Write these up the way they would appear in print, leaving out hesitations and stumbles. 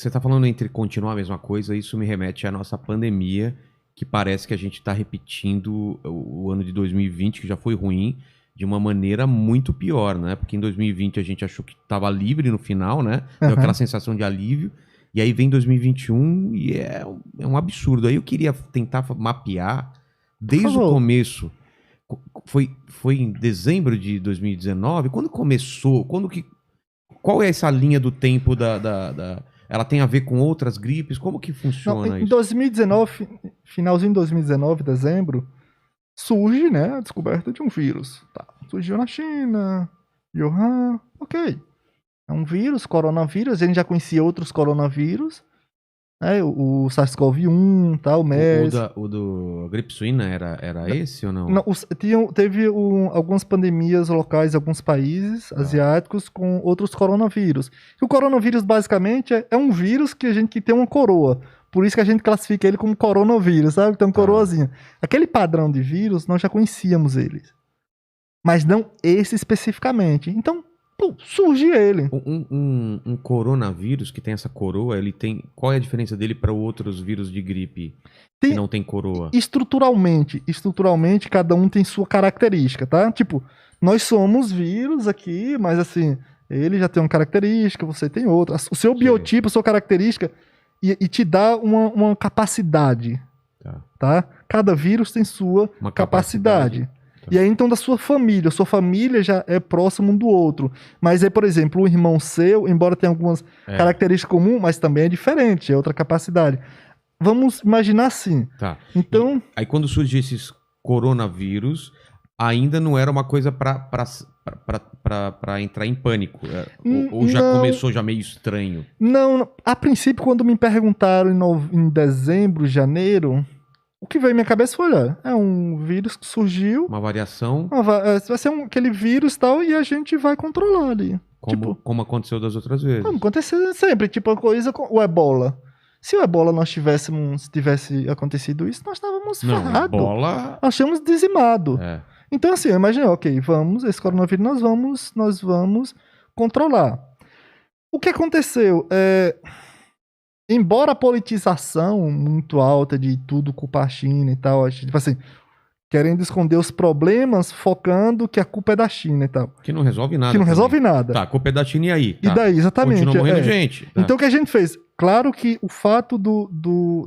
você tá falando entre continuar a mesma coisa, isso me remete à nossa pandemia, que parece que a gente tá repetindo o ano de 2020, que já foi ruim, de uma maneira muito pior, né? Porque em 2020 a gente achou que tava livre no final, né? Deu aquela sensação de alívio. E aí vem 2021 e é um absurdo. Aí eu queria tentar mapear desde o começo. Foi em dezembro de 2019? Quando começou? Qual é essa linha do tempo ela tem a ver com outras gripes? Como que funciona Em isso? 2019, finalzinho de 2019, dezembro, surge, né, a descoberta de um vírus. Tá, surgiu na China, Wuhan, ok. É um vírus, coronavírus, a gente já conhecia outros coronavírus, né, o SARS-CoV-1, tá, o MERS. O do gripe suína era esse ou não? Não, teve algumas pandemias locais em alguns países asiáticos com outros coronavírus. E o coronavírus, basicamente, é um vírus que tem uma coroa. Por isso que a gente classifica ele como coronavírus, sabe? Tem uma coroazinha. Aquele padrão de vírus, nós já conhecíamos eles. Mas não esse especificamente. Então, surge ele. Um coronavírus que tem essa coroa, ele tem. Qual é a diferença dele para outros vírus de gripe que não tem coroa? Estruturalmente, cada um tem sua característica, tá? Tipo, nós somos vírus aqui, mas assim, ele já tem uma característica, você tem outra. O seu biotipo, a sua característica, e te dá uma capacidade, tá? Cada vírus tem sua capacidade. E aí, então, da sua família já é próximo um do outro. Mas aí, por exemplo, o irmão seu, embora tenha algumas características comuns, mas também é diferente, é outra capacidade. Vamos imaginar assim. Tá. Então... Aí, quando surgem esses coronavírus, ainda não era uma coisa para entrar em pânico? Ou já começou já meio estranho? Não. A princípio, quando me perguntaram em dezembro, janeiro... O que veio à minha cabeça foi, olha, é um vírus que surgiu... Uma variação? Vai ser aquele vírus e tal, e a gente vai controlar ali. Como aconteceu das outras vezes? Como aconteceu sempre, tipo a coisa com o Ebola. Se o Ebola tivesse acontecido isso, nós estávamos ferrados. Nós tínhamos dizimado. Então assim, eu imaginei, ok, esse coronavírus nós vamos controlar. O que aconteceu? Embora a politização muito alta de tudo culpar a China e tal, tipo assim, querendo esconder os problemas, focando que a culpa é da China e tal. Que não resolve nada. Que não resolve nada. Tá, a culpa é da China e aí? E daí, exatamente. Continua morrendo gente. Tá. Então o que a gente fez? Claro que o fato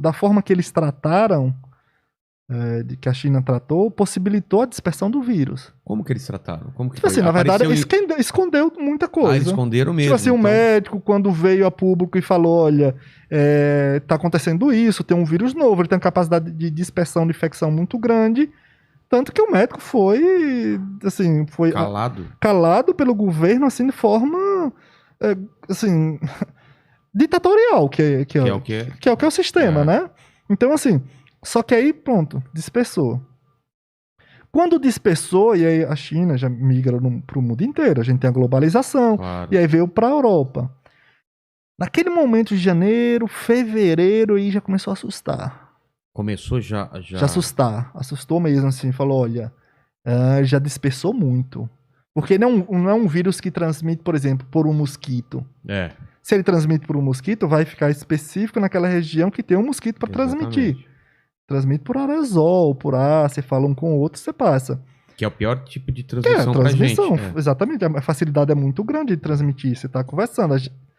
da forma que eles trataram, de que a China tratou, possibilitou a dispersão do vírus. Como que eles trataram? Como que tipo assim, na verdade, escondeu muita coisa. Eles esconderam mesmo. Tipo assim, o médico, quando veio a público e falou, olha, tá acontecendo isso, tem um vírus novo, ele tem uma capacidade de dispersão de infecção muito grande, tanto que o médico foi calado pelo governo, assim, de forma, assim, ditatorial, que é o sistema, né? Então, assim, só que aí, pronto, dispersou. Quando dispersou, e aí a China já migra para o mundo inteiro, a gente tem a globalização, e aí veio para a Europa. Naquele momento de janeiro, fevereiro, aí já começou a assustar. Começou já assustar, assustou mesmo, assim, falou, olha, já dispersou muito. Porque não é um vírus que transmite, por exemplo, por um mosquito. Se ele transmite por um mosquito, vai ficar específico naquela região que tem um mosquito para transmitir. Transmite por aerosol, por ar, você fala um com o outro, você passa. Que é o pior tipo de transmissão pra gente. Exatamente, a facilidade é muito grande de transmitir, você tá conversando,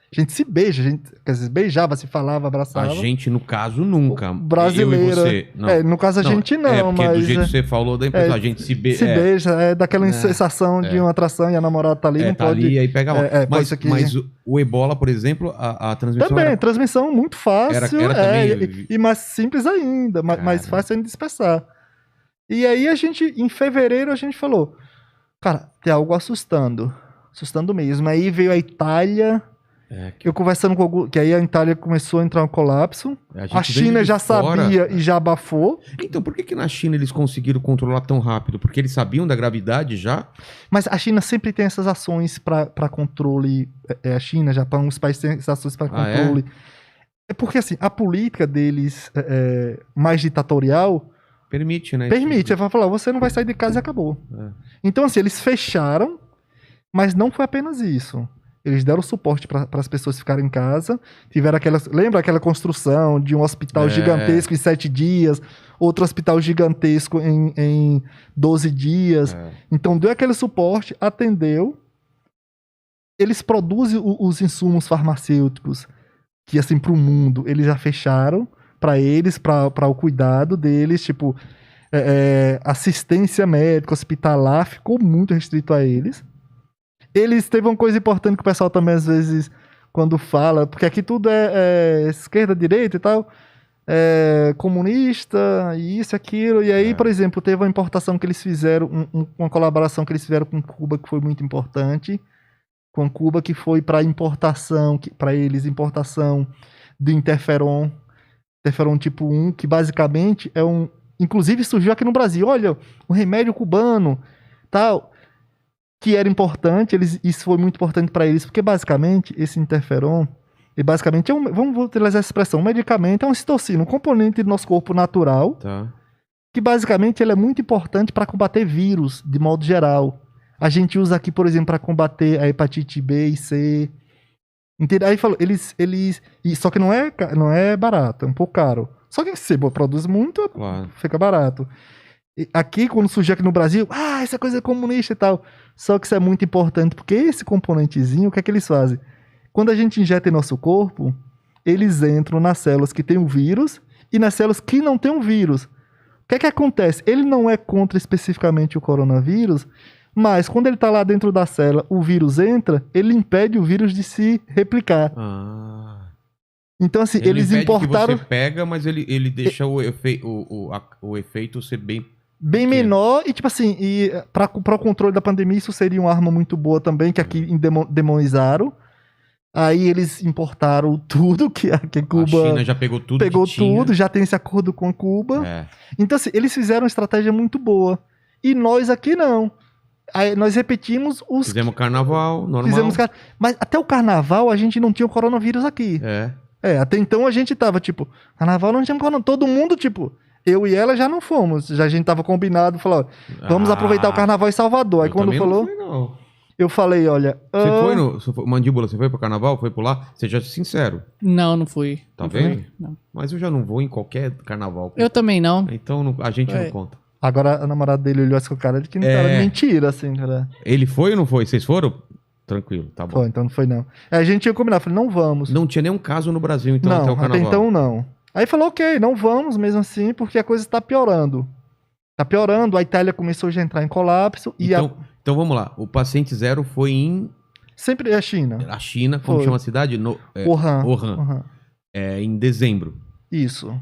a gente se beija, quer dizer, beijava, se falava, abraçava. A gente, no caso, nunca. Brasileira. Eu e você. Não. No caso, a gente não, porque mas... do jeito que você falou da empresa, a gente se beija. Se beija, daquela sensação de uma atração e a namorada tá ali, não tá pode... ali, aí pega mal. Mas o Ebola, por exemplo, a transmissão também, transmissão muito fácil, e mais simples ainda, mais fácil ainda de dispersar. E aí em fevereiro, a gente falou, cara, tem algo assustando mesmo. Aí veio a Itália... Eu conversando com algum... Que aí a Itália começou a entrar em colapso. A China já sabia e já abafou. Então, por que na China eles conseguiram controlar tão rápido? Porque eles sabiam da gravidade já? Mas a China sempre tem essas ações para controle. A China, Japão, os países têm essas ações para controle. É porque, assim, a política deles mais ditatorial... Permite, né? Permite. Vai falar, você não vai sair de casa e acabou. Então, assim, eles fecharam, mas não foi apenas isso. Eles deram suporte para as pessoas ficarem em casa. Tiveram lembra aquela construção de um hospital gigantesco em 7 dias, outro hospital gigantesco em 12 dias. Então deu aquele suporte, atendeu. Eles produzem os insumos farmacêuticos que, assim, para o mundo, eles já fecharam para eles, para o cuidado deles, tipo, assistência médica, hospitalar, ficou muito restrito a eles. Eles teve uma coisa importante que o pessoal também, às vezes, quando fala, porque aqui tudo é esquerda, direita e tal, comunista, isso, aquilo, e aí, por exemplo, teve uma importação que eles fizeram, uma colaboração que eles fizeram com Cuba, que foi muito importante, com Cuba, que foi para importação, para eles, importação do interferon tipo 1, que basicamente inclusive surgiu aqui no Brasil, olha, um remédio cubano, tal, que era importante, isso foi muito importante para eles, porque basicamente esse interferon, ele basicamente vamos utilizar essa expressão, um medicamento, é uma citocina, um componente do nosso corpo natural, que basicamente ele é muito importante para combater vírus, de modo geral. A gente usa aqui, por exemplo, para combater a hepatite B e C. Entendeu? Aí falou, só que não é barato, é um pouco caro. Só que se você produz muito, fica barato. Aqui, quando surgiu aqui no Brasil, essa coisa é comunista e tal. Só que isso é muito importante, porque esse componentezinho, o que é que eles fazem? Quando a gente injeta em nosso corpo, eles entram nas células que tem o vírus e nas células que não tem o vírus. O que é que acontece? Ele não é contra especificamente o coronavírus, mas quando ele está lá dentro da célula, o vírus entra, ele impede o vírus de se replicar. Então, assim, eles importaram... Que você pega, mas ele deixa o efeito ser bem menor, e tipo assim, para o controle da pandemia, isso seria uma arma muito boa também, que aqui demonizaram. Aí eles importaram tudo que Cuba... A China já pegou tudo. Já tem esse acordo com Cuba. Então, assim, eles fizeram uma estratégia muito boa. E nós aqui não. Aí nós repetimos Fizemos carnaval, normal. Mas até o carnaval a gente não tinha o coronavírus aqui. Até então a gente tava, tipo, carnaval não tinha coronavírus. Todo mundo, tipo, eu e ela já não fomos. A gente tava combinado, falou, vamos aproveitar o carnaval em Salvador. Aí quando falou... Não fui, não. Eu falei, olha... Você foi Mandíbula, você foi pro carnaval? Foi por lá? Seja sincero. Não fui. Tá não vendo? Fui, não. Mas eu já não vou em qualquer carnaval. Eu também não. Então a gente não conta. Agora a namorada dele olhou assim com o cara de que não era mentira, assim, cara. Ele foi ou não foi? Vocês foram? Tranquilo, tá bom. Foi, então não foi não. Aí a gente tinha combinado, falei, não vamos. Não tinha nenhum caso no Brasil, então, até o carnaval? Até então não. Aí falou, ok, não vamos mesmo assim, porque a coisa está piorando. Tá piorando, a Itália começou já a entrar em colapso. Então vamos lá, o paciente zero foi em... Sempre é a China. A China, como chama a cidade? Wuhan. Em dezembro. Isso.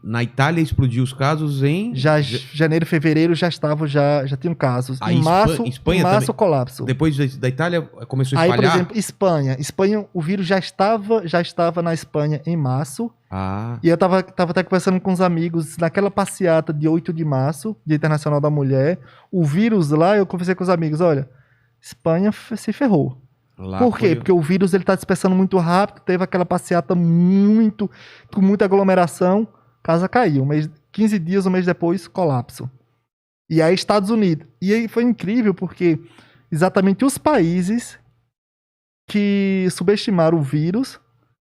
Na Itália explodiu os casos em... Janeiro e fevereiro já tinham casos. Em março, colapso. Depois da Itália começou a espalhar? Aí, por exemplo, Espanha, o vírus já estava na Espanha em março. E eu tava até conversando com os amigos naquela passeata de 8 de março, Dia Internacional da Mulher. O vírus lá, eu conversei com os amigos, olha, Espanha se ferrou. Por quê? Porque o vírus ele tá dispersando muito rápido, teve aquela passeata com muita aglomeração, casa caiu. 15 dias, um mês depois, colapso. E aí Estados Unidos. E aí foi incrível porque exatamente os países que subestimaram o vírus,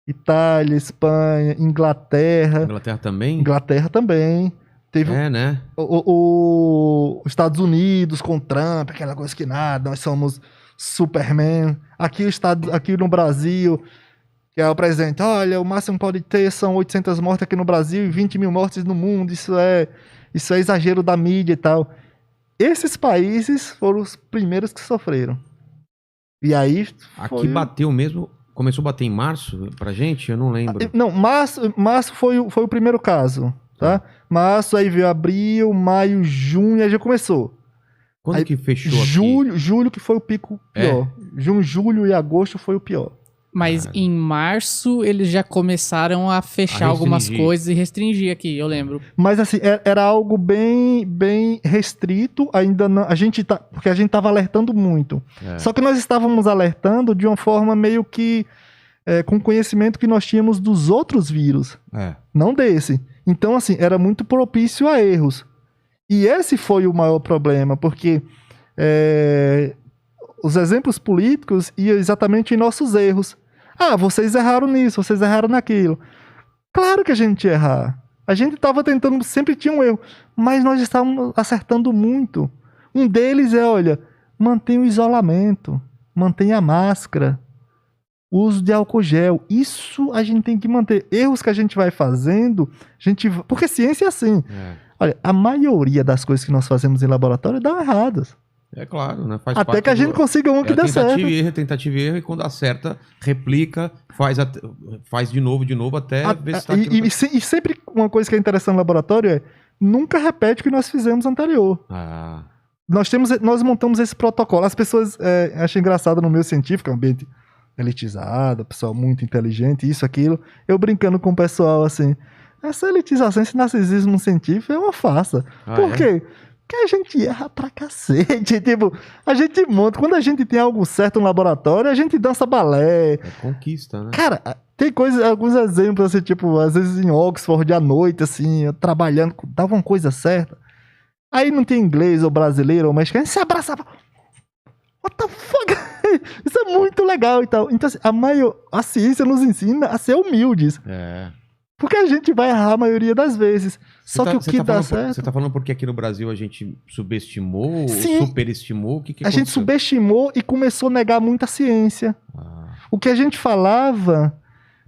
Itália, Espanha, Inglaterra... Inglaterra também. Teve né? Os Estados Unidos com Trump, aquela coisa que nada, nós somos... Superman, aqui no Brasil, que é o presidente, olha, o máximo que pode ter são 800 mortes aqui no Brasil e 20 mil mortes no mundo, isso é exagero da mídia e tal. Esses países foram os primeiros que sofreram. E aí... Aqui bateu mesmo, começou a bater em março pra gente? Eu não lembro. Não, março foi o primeiro caso, tá? Março, aí veio abril, maio, junho, aí já começou. Quando que fechou julho que foi o pico pior. Junho, julho e agosto foi o pior. Mas em março eles já começaram a fechar algumas coisas e restringir aqui, eu lembro. Mas assim, era algo bem restrito, ainda não, porque a gente estava alertando muito. Só que nós estávamos alertando de uma forma meio que com conhecimento que nós tínhamos dos outros vírus, não desse. Então assim, era muito propício a erros. E esse foi o maior problema, porque os exemplos políticos iam exatamente em nossos erros. Ah, vocês erraram nisso, vocês erraram naquilo. Claro que a gente ia errar. A gente estava tentando, sempre tinha um erro, mas nós estávamos acertando muito. Um deles é, olha, mantenha o isolamento, mantenha a máscara, o uso de álcool gel. Isso a gente tem que manter. Erros que a gente vai fazendo, porque ciência é assim. Olha, a maioria das coisas que nós fazemos em laboratório dão erradas. É claro, né? Faz até que a gente consiga um que dê certo. Tentativa e erro, e quando acerta, replica, faz de novo, até ver se está aquilo. E sempre uma coisa que é interessante no laboratório é nunca repete o que nós fizemos anterior. Nós montamos esse protocolo. As pessoas acham engraçado no meio científico, é um ambiente elitizado, pessoal muito inteligente, isso, aquilo. Eu brincando com o pessoal assim, essa elitização, esse narcisismo científico é uma farsa. Por quê? Porque a gente erra pra cacete. Tipo, a gente monta. Quando a gente tem algo certo no laboratório, a gente dança balé. É conquista, né? Cara, tem alguns exemplos, assim, tipo, às vezes em Oxford à noite, assim, eu trabalhando, dava uma coisa certa. Aí não tem inglês ou brasileiro ou mexicano, se abraçava. What the fuck? Isso é muito legal e tal. Então, assim, a ciência nos ensina a ser humildes. Porque a gente vai errar a maioria das vezes. Só que o que dá certo... Você tá falando porque aqui no Brasil a gente subestimou, superestimou? O que a gente subestimou e começou a negar muito a ciência. O que a gente falava...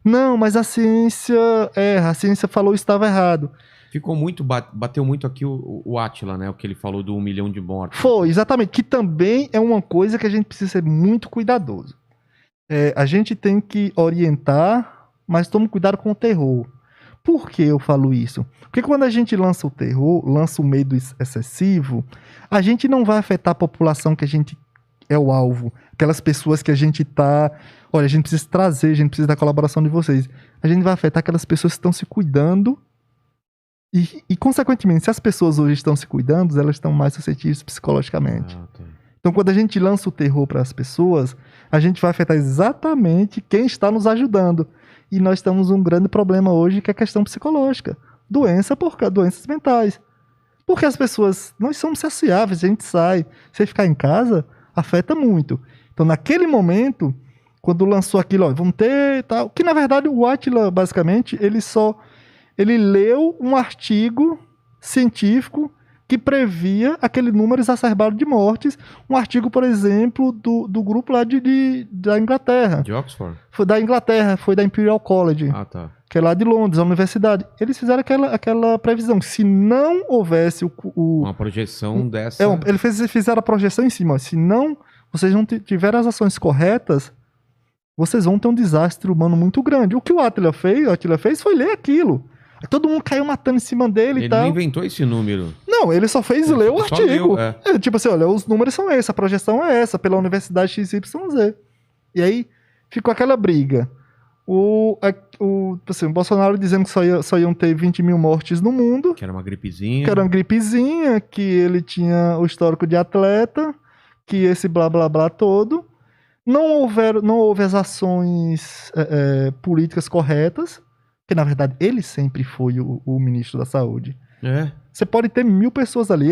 Não, mas a ciência erra. A ciência falou que estava errado. Ficou muito... Bateu muito aqui o Átila, né? O que ele falou do 1 milhão de mortes. Foi, exatamente. Que também é uma coisa que a gente precisa ser muito cuidadoso. A gente tem que orientar, mas tome cuidado com o terror. Por que eu falo isso? Porque quando a gente lança o terror, lança o medo excessivo, a gente não vai afetar a população que a gente é o alvo. Aquelas pessoas que a gente tá... Olha, a gente precisa trazer, a gente precisa da colaboração de vocês. A gente vai afetar aquelas pessoas que estão se cuidando e consequentemente, se as pessoas hoje estão se cuidando, elas estão mais suscetíveis psicologicamente. Então, quando a gente lança o terror para as pessoas, a gente vai afetar exatamente quem está nos ajudando. E nós temos um grande problema hoje, que é a questão psicológica. Doenças mentais. Porque as pessoas, nós somos saciáveis, a gente sai. Se ficar em casa, afeta muito. Então, naquele momento, quando lançou aquilo, ó, vamos ter e tal, que na verdade o Átila, basicamente, ele leu um artigo científico que previa aquele número exacerbado de mortes. Um artigo, por exemplo, do grupo lá da Inglaterra. De Oxford? Foi da Inglaterra, foi da Imperial College. Que é lá de Londres, a universidade. Eles fizeram aquela previsão. Se não houvesse uma projeção dessa... Eles fizeram a projeção em cima. Se não, vocês não tiverem as ações corretas, vocês vão ter um desastre humano muito grande. O que o Átila fez foi ler aquilo. Todo mundo caiu matando em cima dele e tal. Ele não inventou esse número. Não, ele só fez ler o artigo. Tipo assim, olha, os números são esses, a projeção é essa, pela Universidade XYZ. E aí, ficou aquela briga. O Bolsonaro dizendo que só iam ter 20 mil mortes no mundo. Que era uma gripezinha. Que ele tinha o histórico de atleta, que esse blá blá blá todo. Não houve as ações políticas corretas. Porque, na verdade, ele sempre foi o ministro da Saúde. Você pode ter 1000 pessoas ali,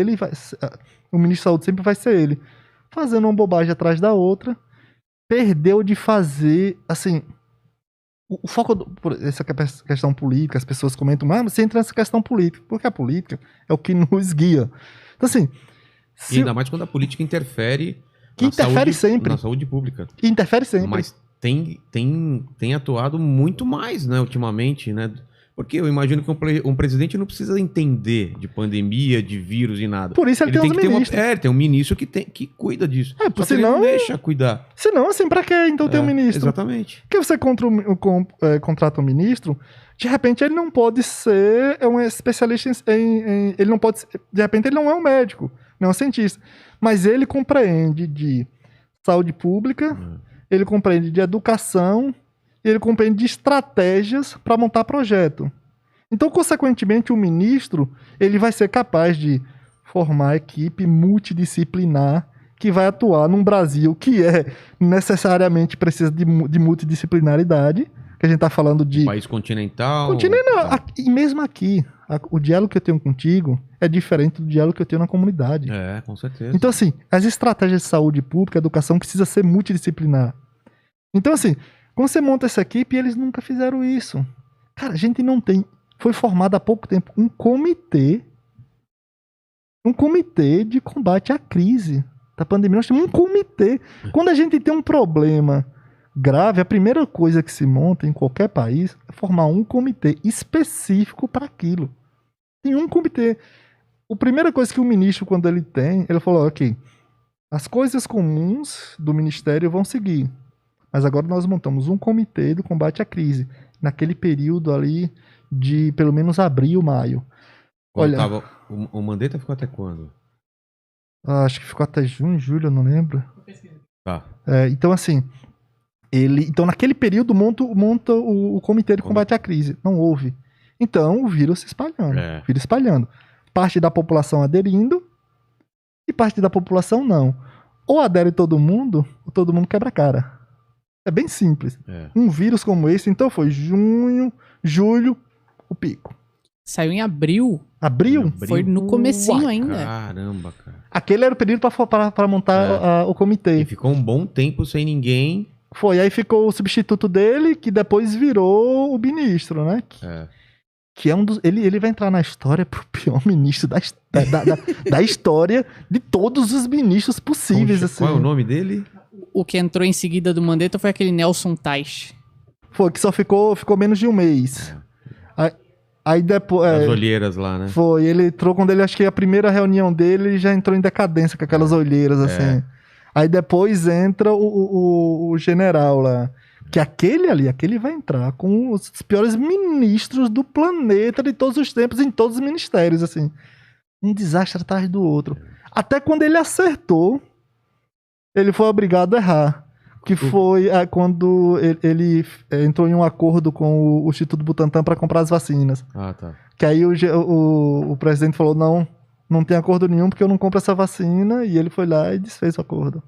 o ministro da Saúde sempre vai ser ele. Fazendo uma bobagem atrás da outra. Perdeu de fazer, assim... O foco por essa questão política, as pessoas comentam, mas você entra nessa questão política. Porque a política é o que nos guia. Então, assim... E ainda mais quando a política interfere... sempre. Na saúde pública. Interfere sempre. Mas tem atuado muito mais, né, ultimamente, né? Porque eu imagino que um presidente não precisa entender de pandemia, de vírus e nada. Por isso ele tem os ministros. Ele tem um ministro que cuida disso. Senão, ele não deixa cuidar. Senão, assim, pra que então ter um ministro? Exatamente. Porque você contrata um ministro, de repente ele não pode ser um especialista ele não pode ser, de repente ele não é um médico, não é um cientista. Mas ele compreende de saúde pública, ele compreende de educação, ele compreende de estratégias para montar projeto. Então, consequentemente, o ministro ele vai ser capaz de formar equipe multidisciplinar que vai atuar num Brasil que necessariamente precisa de multidisciplinaridade, que a gente está falando de... País continental. E mesmo aqui, o diálogo que eu tenho contigo é diferente do diálogo que eu tenho na comunidade. É, com certeza. Então, assim, as estratégias de saúde pública, educação, precisa ser multidisciplinar. Então, assim, quando você monta essa equipe, eles nunca fizeram isso. Cara, a gente não tem... Foi formado há pouco tempo um comitê de combate à crise da pandemia. Nós temos um comitê. Quando a gente tem um problema grave, a primeira coisa que se monta em qualquer país é formar um comitê específico para aquilo. Tem um comitê. A primeira coisa que o ministro, quando ele falou, ok, as coisas comuns do ministério vão seguir, mas agora nós montamos um comitê do combate à crise, naquele período ali de pelo menos abril, maio. Olha, o Mandetta ficou até quando? Acho que ficou até junho, julho, eu não lembro. Tá. Então, assim, então naquele período monta o comitê de combate à crise. Não houve. Então, o vírus se espalhando. Parte da população aderindo e parte da população não. Ou adere todo mundo, ou todo mundo quebra a cara. É bem simples. Um vírus como esse, então foi junho, julho, o pico. Saiu em abril. Abril? Foi no comecinho ainda. Caramba, cara. Aquele era o período para montar o comitê. E ficou um bom tempo sem ninguém. Foi, aí ficou o substituto dele, que depois virou o ministro, né? Que é um dos... Ele vai entrar na história pro pior ministro da história de todos os ministros possíveis. Assim. Qual é o nome dele? O que entrou em seguida do Mandetta foi aquele Nelson Teich. Foi, que só ficou menos de um mês. Aí depois... As olheiras lá, né? Foi, ele entrou quando acho que a primeira reunião dele, ele já entrou em decadência com aquelas olheiras, assim. Aí depois entra o general lá. Que aquele vai entrar com os piores ministros do planeta de todos os tempos, em todos os ministérios, assim. Um desastre atrás do outro. Até quando ele acertou, ele foi obrigado a errar. Que foi quando ele entrou em um acordo com o Instituto Butantan para comprar as vacinas. Ah, tá. Que aí o presidente falou, não tem acordo nenhum porque eu não compro essa vacina, e ele foi lá e desfez o acordo.